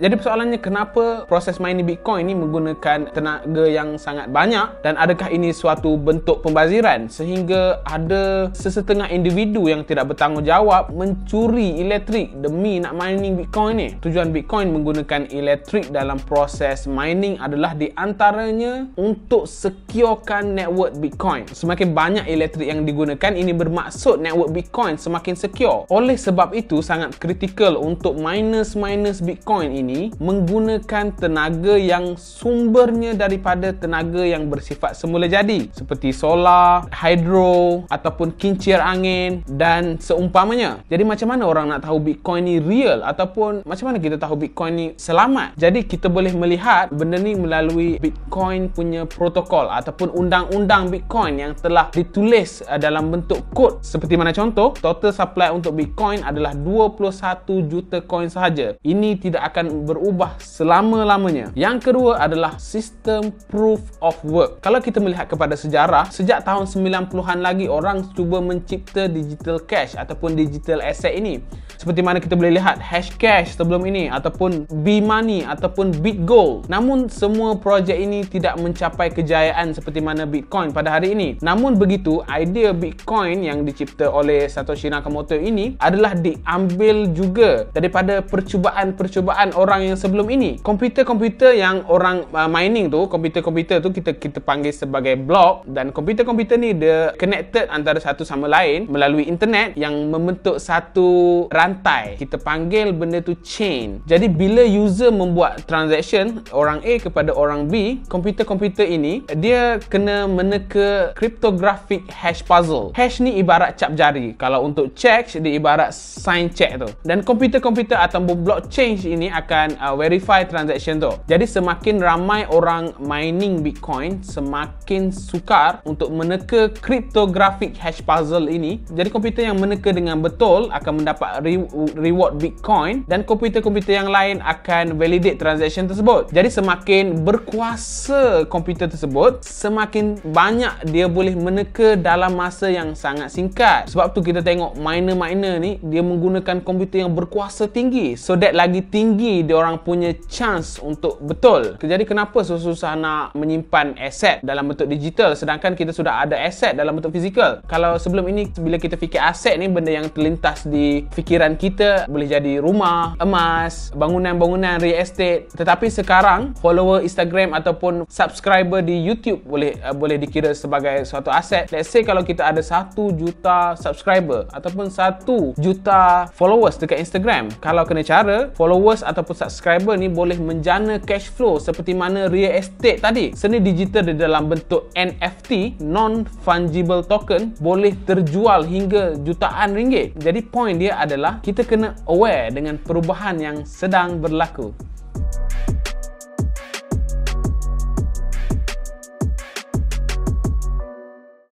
Jadi persoalannya, kenapa proses mining Bitcoin ini menggunakan tenaga yang sangat banyak, dan adakah ini suatu bentuk pembaziran sehingga ada sesetengah individu yang tidak bertanggungjawab mencuri elektrik demi nak mining Bitcoin ni? Tujuan Bitcoin menggunakan elektrik dalam proses mining adalah di antaranya untuk securekan network Bitcoin. Semakin banyak elektrik yang digunakan, ini bermaksud network Bitcoin semakin secure. Oleh sebab itu sangat kritikal untuk miners Bitcoin ini menggunakan tenaga yang sumbernya daripada tenaga yang bersifat semula jadi, seperti solar, hydro ataupun kincir angin dan seumpamanya. Jadi macam mana orang nak tahu Bitcoin ni real, ataupun macam mana kita tahu Bitcoin ni selamat? Jadi kita boleh melihat benda ni melalui Bitcoin punya protokol ataupun undang-undang Bitcoin yang telah ditulis dalam bentuk kod. Seperti mana contoh, total supply untuk Bitcoin adalah 21 juta koin sahaja. Ini tidak akan berubah selama-lamanya. Yang kedua adalah sistem proof of work. Kalau kita melihat kepada sejarah, sejak tahun 90-an lagi orang cuba mencipta digital cash ataupun digital asset ini. Seperti mana kita boleh lihat Hashcash sebelum ini, ataupun B-Money ataupun BitGold. Namun semua projek ini tidak mencapai kejayaan seperti mana Bitcoin pada hari ini. Namun begitu, idea Bitcoin yang dicipta oleh Satoshi Nakamoto ini adalah diambil juga daripada percubaan-percubaan orang yang sebelum ini. Komputer-komputer yang orang mining tu, komputer-komputer tu kita panggil sebagai block, dan komputer-komputer ni dia connected antara satu sama lain melalui internet yang membentuk satu rantai. Kita panggil benda tu chain. Jadi bila user membuat transaction orang A kepada orang B, komputer-komputer ini dia kena meneka cryptographic hash puzzle. Hash ni ibarat cap jari. Kalau untuk check, dia ibarat sign check tu. Dan komputer-komputer atau blockchain ini akan verify transaction tu. Jadi semakin ramai orang mining Bitcoin, semakin sukar untuk meneka cryptographic hash puzzle ini. Jadi komputer yang meneka dengan betul akan mendapat reward Bitcoin, dan komputer-komputer yang lain akan validate transaction tersebut. Jadi semakin berkuasa komputer tersebut, semakin banyak dia boleh meneka dalam masa yang sangat singkat. Sebab tu kita tengok miner-miner ni dia menggunakan komputer yang berkuasa tinggi, so that lagi tinggi dia orang punya chance untuk betul. Jadi kenapa susah-susah nak menyimpan aset dalam bentuk digital sedangkan kita sudah ada aset dalam bentuk fizikal? Kalau sebelum ini bila kita fikir aset ni, benda yang terlintas di fikiran kita boleh jadi rumah, emas, bangunan-bangunan, real estate. Tetapi sekarang follower Instagram ataupun subscriber di YouTube boleh dikira sebagai suatu aset. Let's say kalau kita ada 1 juta subscriber ataupun 1 juta followers dekat Instagram, kalau kena cara, followers ataupun subscriber ni boleh menjana cash flow seperti mana real estate tadi. Seni digital di dalam bentuk NFT, non-fungible token, boleh terjual hingga jutaan ringgit. Jadi point dia adalah kita kena aware dengan perubahan yang sedang berlaku.